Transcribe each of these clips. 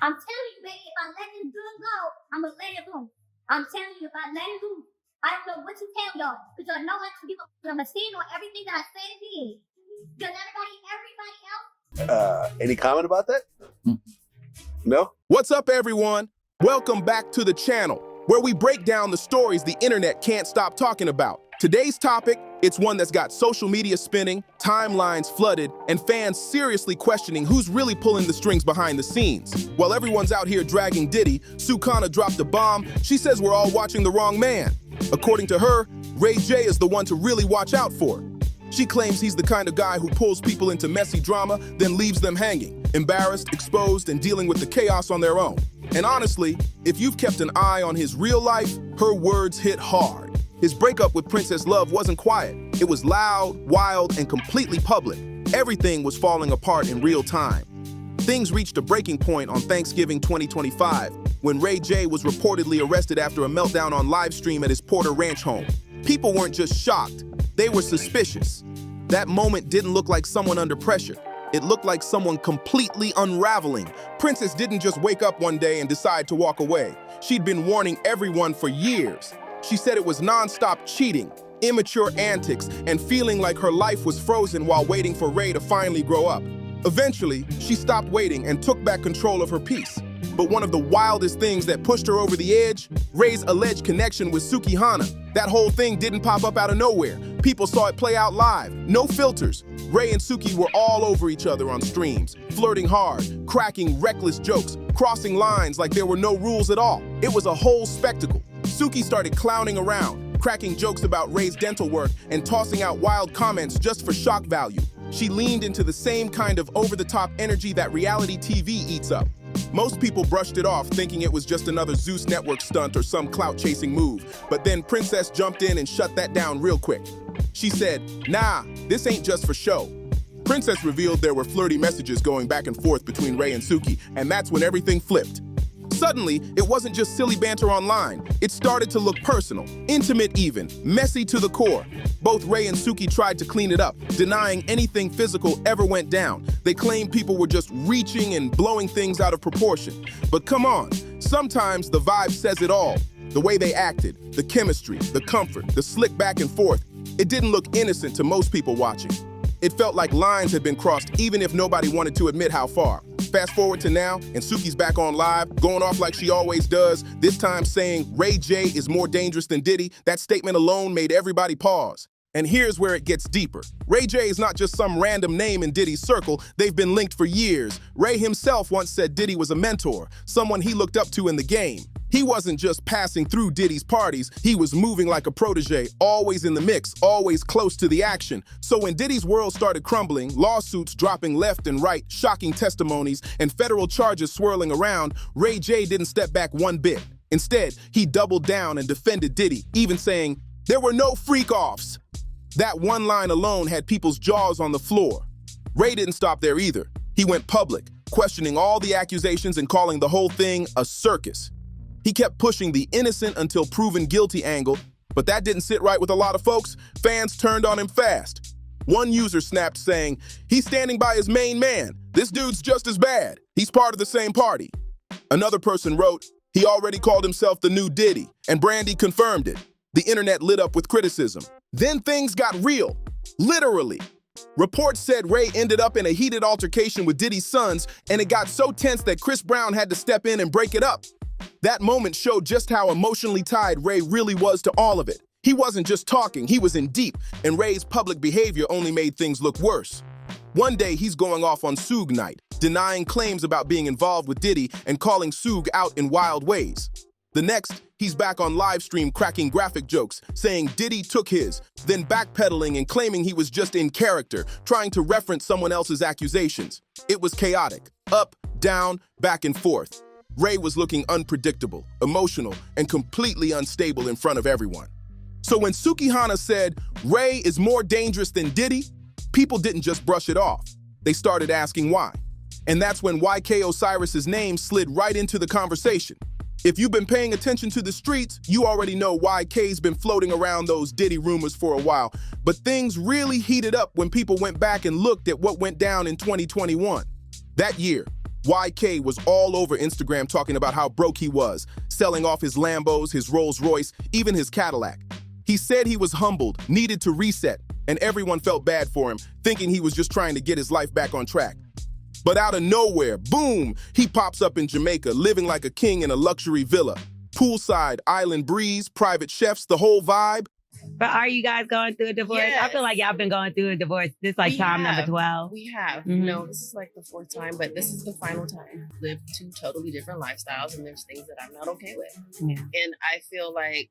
I'm telling you, baby, if I let this dude go, I'm gonna let it go. I'm telling you, if I let it go, I don't know what to tell y'all, because y'all know I can give I'm gonna stand on everything that I said and did. Because everybody else. Any comment about that? No? What's up, everyone? Welcome back to the channel, where we break down the stories the internet can't stop talking about. Today's topic, it's one that's got social media spinning, timelines flooded, and fans seriously questioning who's really pulling the strings behind the scenes. While everyone's out here dragging Diddy, Sukihana dropped a bomb. She says we're all watching the wrong man. According to her, Ray J is the one to really watch out for. She claims he's the kind of guy who pulls people into messy drama, then leaves them hanging, embarrassed, exposed, and dealing with the chaos on their own. And honestly, if you've kept an eye on his real life, her words hit hard. His breakup with Princess Love wasn't quiet. It was loud, wild, and completely public. Everything was falling apart in real time. Things reached a breaking point on Thanksgiving 2025, when Ray J was reportedly arrested after a meltdown on live stream at his Porter Ranch home. People weren't just shocked, they were suspicious. That moment didn't look like someone under pressure. It looked like someone completely unraveling. Princess didn't just wake up one day and decide to walk away. She'd been warning everyone for years. She said it was nonstop cheating, immature antics, and feeling like her life was frozen while waiting for Ray to finally grow up. Eventually, she stopped waiting and took back control of her peace. But one of the wildest things that pushed her over the edge, Ray's alleged connection with Sukihana. That whole thing didn't pop up out of nowhere. People saw it play out live, no filters. Ray and Suki were all over each other on streams, flirting hard, cracking reckless jokes, crossing lines like there were no rules at all. It was a whole spectacle. Suki started clowning around, cracking jokes about Ray's dental work and tossing out wild comments just for shock value. She leaned into the same kind of over-the-top energy that reality TV eats up. Most people brushed it off, thinking it was just another Zeus Network stunt or some clout-chasing move. But then Princess jumped in and shut that down real quick. She said, "Nah, this ain't just for show." Princess revealed there were flirty messages going back and forth between Ray and Suki, and that's when everything flipped. Suddenly, it wasn't just silly banter online. It started to look personal, intimate even, messy to the core. Both Ray and Suki tried to clean it up, denying anything physical ever went down. They claimed people were just reaching and blowing things out of proportion. But come on, sometimes the vibe says it all. The way they acted, the chemistry, the comfort, the slick back and forth. It didn't look innocent to most people watching. It felt like lines had been crossed even if nobody wanted to admit how far. Fast forward to now, and Suki's back on live, going off like she always does, this time saying Ray J is more dangerous than Diddy. That statement alone made everybody pause. And here's where it gets deeper. Ray J is not just some random name in Diddy's circle, they've been linked for years. Ray himself once said Diddy was a mentor, someone he looked up to in the game. He wasn't just passing through Diddy's parties, he was moving like a protege, always in the mix, always close to the action. So when Diddy's world started crumbling, lawsuits dropping left and right, shocking testimonies, and federal charges swirling around, Ray J didn't step back one bit. Instead, he doubled down and defended Diddy, even saying, "There were no freak-offs." That one line alone had people's jaws on the floor. Ray didn't stop there either. He went public, questioning all the accusations and calling the whole thing a circus. He kept pushing the innocent until proven guilty angle, but that didn't sit right with a lot of folks. Fans turned on him fast. One user snapped saying, "He's standing by his main man. This dude's just as bad. He's part of the same party." Another person wrote, "He already called himself the new Diddy," and Brandy confirmed it. The internet lit up with criticism. Then things got real, literally. Reports said Ray ended up in a heated altercation with Diddy's sons, and it got so tense that Chris Brown had to step in and break it up. That moment showed just how emotionally tied Ray really was to all of it. He wasn't just talking, he was in deep, and Ray's public behavior only made things look worse. One day, he's going off on Suge night, denying claims about being involved with Diddy and calling Suge out in wild ways. The next, he's back on live stream cracking graphic jokes, saying Diddy took his, then backpedaling and claiming he was just in character, trying to reference someone else's accusations. It was chaotic, up, down, back and forth. Ray was looking unpredictable, emotional, and completely unstable in front of everyone. So when Sukihana said, "Ray is more dangerous than Diddy," people didn't just brush it off. They started asking why. And that's when YK Osiris's name slid right into the conversation. If you've been paying attention to the streets, you already know YK's been floating around those Diddy rumors for a while. But things really heated up when people went back and looked at what went down in 2021. That year, YK was all over Instagram talking about how broke he was, selling off his Lambos, his Rolls Royce, even his Cadillac. He said he was humbled, needed to reset, and everyone felt bad for him, thinking he was just trying to get his life back on track. But out of nowhere, boom, he pops up in Jamaica, living like a king in a luxury villa. Poolside, island breeze, private chefs, the whole vibe. But are you guys going through a divorce? Yes. I feel like y'all been going through a divorce. This is like time number 12. We have. Mhm. No, this is like the 4th time, but this is the final time. Live 2 totally different lifestyles, and there's things that I'm not okay with. Yeah. And I feel like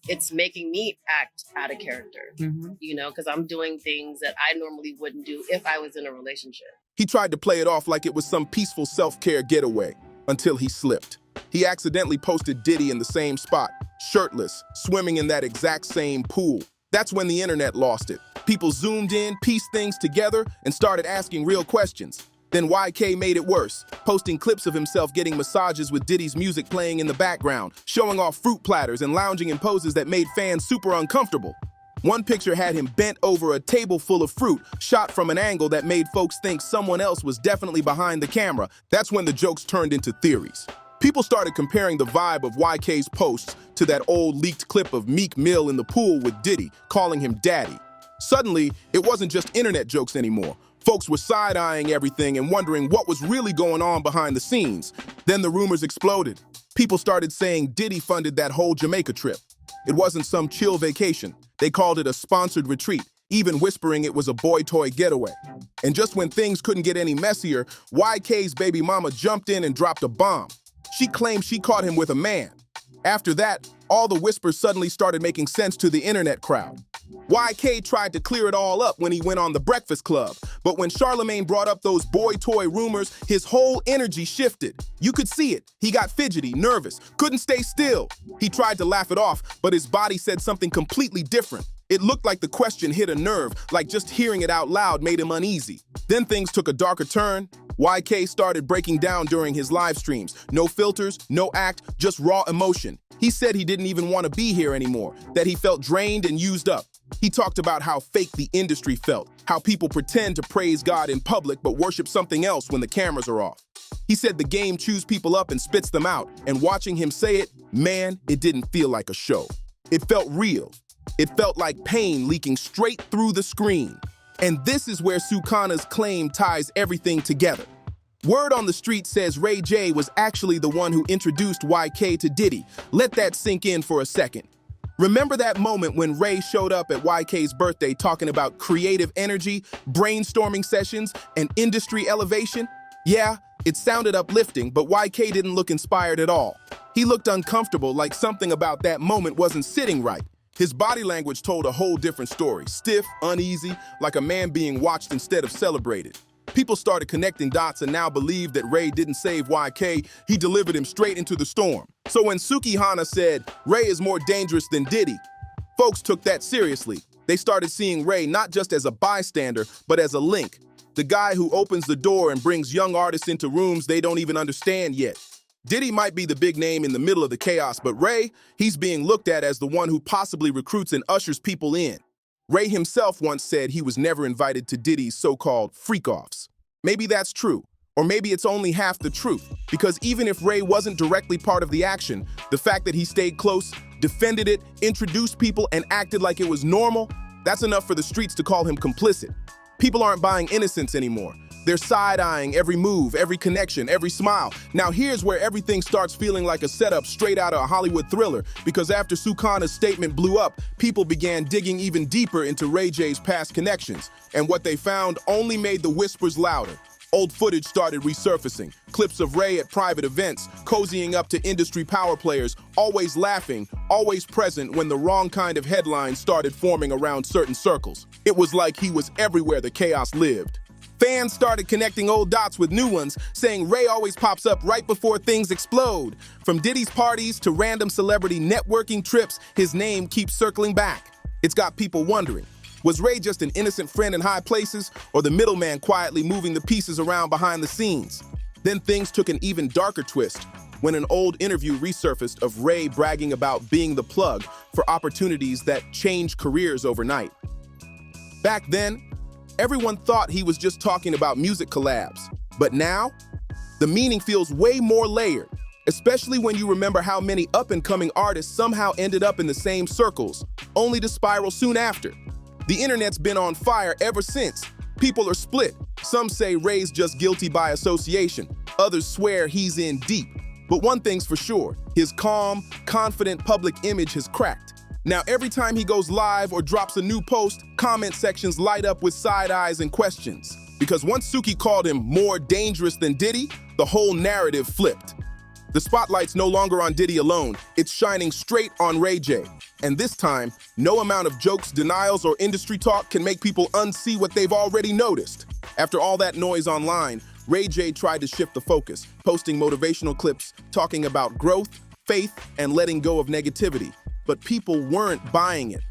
it's making me act out of character, Mhm. you know, because I'm doing things that I normally wouldn't do if I was in a relationship. He tried to play it off like it was some peaceful self-care getaway until he slipped. He accidentally posted Diddy in the same spot, shirtless, swimming in that exact same pool. That's when the internet lost it. People zoomed in, pieced things together, and started asking real questions. Then YK made it worse, posting clips of himself getting massages with Diddy's music playing in the background, showing off fruit platters and lounging in poses that made fans super uncomfortable. One picture had him bent over a table full of fruit, shot from an angle that made folks think someone else was definitely behind the camera. That's when the jokes turned into theories. People started comparing the vibe of YK's posts to that old leaked clip of Meek Mill in the pool with Diddy, calling him daddy. Suddenly, it wasn't just internet jokes anymore. Folks were side-eyeing everything and wondering what was really going on behind the scenes. Then the rumors exploded. People started saying Diddy funded that whole Jamaica trip. It wasn't some chill vacation. They called it a sponsored retreat, even whispering it was a boy toy getaway. And just when things couldn't get any messier, YK's baby mama jumped in and dropped a bomb. She claimed she caught him with a man. After that, all the whispers suddenly started making sense to the internet crowd. YK tried to clear it all up when he went on The Breakfast Club, but when Charlemagne brought up those boy toy rumors, his whole energy shifted. You could see it. He got fidgety, nervous, couldn't stay still. He tried to laugh it off, but his body said something completely different. It looked like the question hit a nerve, like just hearing it out loud made him uneasy. Then things took a darker turn. YK started breaking down during his live streams. No filters, no act, just raw emotion. He said he didn't even want to be here anymore, that he felt drained and used up. He talked about how fake the industry felt, how people pretend to praise God in public but worship something else when the cameras are off. He said the game chews people up and spits them out, and watching him say it, man, it didn't feel like a show. It felt real. It felt like pain leaking straight through the screen. And this is where Sukihana's claim ties everything together. Word on the street says Ray J was actually the one who introduced YK to Diddy. Let that sink in for a second. Remember that moment when Ray showed up at YK's birthday talking about creative energy, brainstorming sessions, and industry elevation? Yeah, it sounded uplifting, but YK didn't look inspired at all. He looked uncomfortable, like something about that moment wasn't sitting right. His body language told a whole different story, stiff, uneasy, like a man being watched instead of celebrated. People started connecting dots and now believe that Ray didn't save YK, he delivered him straight into the storm. So when Sukihana said, Ray is more dangerous than Diddy, folks took that seriously. They started seeing Ray not just as a bystander, but as a link. The guy who opens the door and brings young artists into rooms they don't even understand yet. Diddy might be the big name in the middle of the chaos, but Ray, he's being looked at as the one who possibly recruits and ushers people in. Ray himself once said he was never invited to Diddy's so-called freak-offs. Maybe that's true, or maybe it's only half the truth, because even if Ray wasn't directly part of the action, the fact that he stayed close, defended it, introduced people, and acted like it was normal, that's enough for the streets to call him complicit. People aren't buying innocence anymore. They're side-eyeing every move, every connection, every smile. Now here's where everything starts feeling like a setup straight out of a Hollywood thriller, because after Sukihana's statement blew up, people began digging even deeper into Ray J's past connections, and what they found only made the whispers louder. Old footage started resurfacing, clips of Ray at private events, cozying up to industry power players, always laughing, always present when the wrong kind of headlines started forming around certain circles. It was like he was everywhere the chaos lived. Fans started connecting old dots with new ones, saying Ray always pops up right before things explode. From Diddy's parties to random celebrity networking trips, his name keeps circling back. It's got people wondering, was Ray just an innocent friend in high places, or the middleman quietly moving the pieces around behind the scenes? Then things took an even darker twist when an old interview resurfaced of Ray bragging about being the plug for opportunities that changed careers overnight. Back then, everyone thought he was just talking about music collabs. But now, The meaning feels way more layered, especially when you remember how many up-and-coming artists somehow ended up in the same circles, only to spiral soon after. The internet's been on fire ever since. People are split. Some say Ray's just guilty by association. Others swear he's in deep. But one thing's for sure, his calm, confident public image has cracked. Now every time he goes live or drops a new post, comment sections light up with side eyes and questions. Because once Suki called him more dangerous than Diddy, the whole narrative flipped. The spotlight's no longer on Diddy alone, it's shining straight on Ray J. And this time, no amount of jokes, denials, or industry talk can make people unsee what they've already noticed. After all that noise online, Ray J tried to shift the focus, posting motivational clips, talking about growth, faith, and letting go of negativity. But people weren't buying it.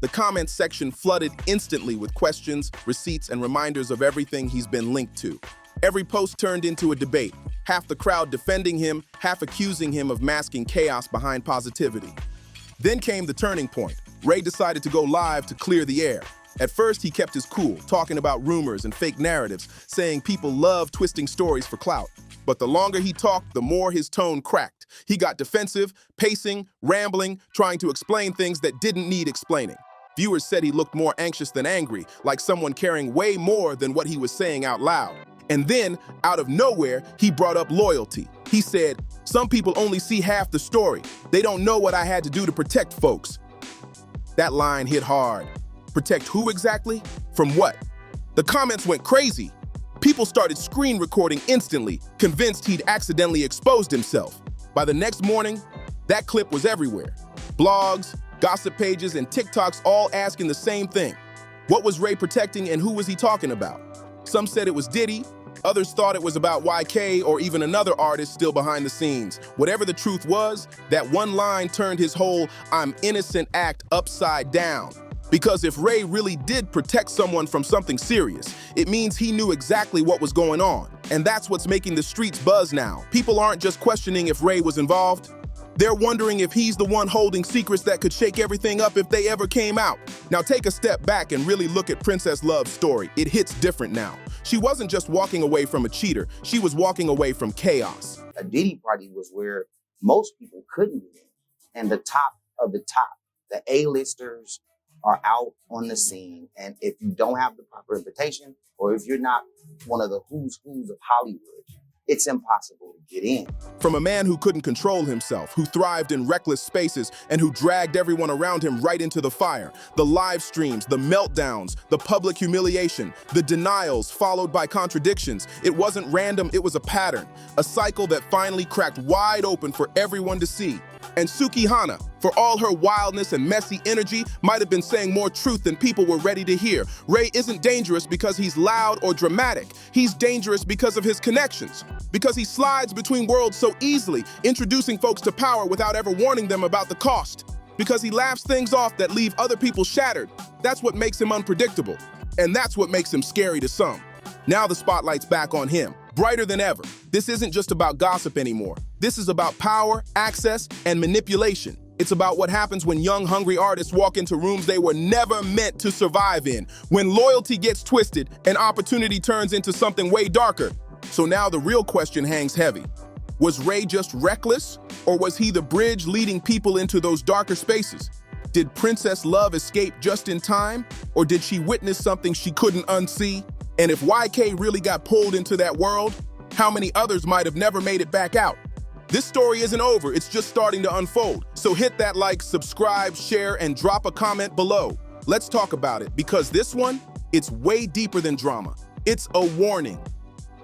The comments section flooded instantly with questions, receipts, and reminders of everything he's been linked to. Every post turned into a debate, half the crowd defending him, half accusing him of masking chaos behind positivity. Then came the turning point. Ray decided to go live to clear the air. At first, he kept his cool, talking about rumors and fake narratives, saying people love twisting stories for clout. But the longer he talked, the more his tone cracked. He got defensive, pacing, rambling, trying to explain things that didn't need explaining. Viewers said he looked more anxious than angry, like someone caring way more than what he was saying out loud. And then, out of nowhere, he brought up loyalty. He said, "Some people only see half the story. They don't know what I had to do to protect folks." That line hit hard. Protect who exactly? From what? The comments went crazy. People started screen recording instantly, convinced he'd accidentally exposed himself. By the next morning, that clip was everywhere. Blogs, gossip pages, and TikToks all asking the same thing. What was Ray protecting and who was he talking about? Some said it was Diddy, others thought it was about YK or even another artist still behind the scenes. Whatever the truth was, that one line turned his whole "I'm innocent" act upside down. Because if Ray really did protect someone from something serious, it means he knew exactly what was going on. And that's what's making the streets buzz now. People aren't just questioning if Ray was involved. They're wondering if he's the one holding secrets that could shake everything up if they ever came out. Now take a step back and really look at Princess Love's story. It hits different now. She wasn't just walking away from a cheater, she was walking away from chaos. A Diddy party was where most people couldn't get in. And the top of the top, the A-listers are out on the scene. And if you don't have the proper invitation, or if you're not one of the who's of Hollywood, it's impossible to get in. From a man who couldn't control himself, who thrived in reckless spaces, and who dragged everyone around him right into the fire. The live streams, the meltdowns, the public humiliation, the denials followed by contradictions. It wasn't random, it was a pattern. A cycle that finally cracked wide open for everyone to see. And Sukihana, for all her wildness and messy energy, might have been saying more truth than people were ready to hear. Ray isn't dangerous because he's loud or dramatic. He's dangerous because of his connections. Because he slides between worlds so easily, introducing folks to power without ever warning them about the cost. Because he laughs things off that leave other people shattered. That's what makes him unpredictable. And that's what makes him scary to some. Now the spotlight's back on him, brighter than ever. This isn't just about gossip anymore. This is about power, access, and manipulation. It's about what happens when young, hungry artists walk into rooms they were never meant to survive in. When loyalty gets twisted and opportunity turns into something way darker. So now the real question hangs heavy. Was Ray just reckless? Or was he the bridge leading people into those darker spaces? Did Princess Love escape just in time? Or did she witness something she couldn't unsee? And if YK really got pulled into that world, how many others might have never made it back out? This story isn't over, it's just starting to unfold. So hit that like, subscribe, share, and drop a comment below. Let's talk about it, because this one, it's way deeper than drama. It's a warning.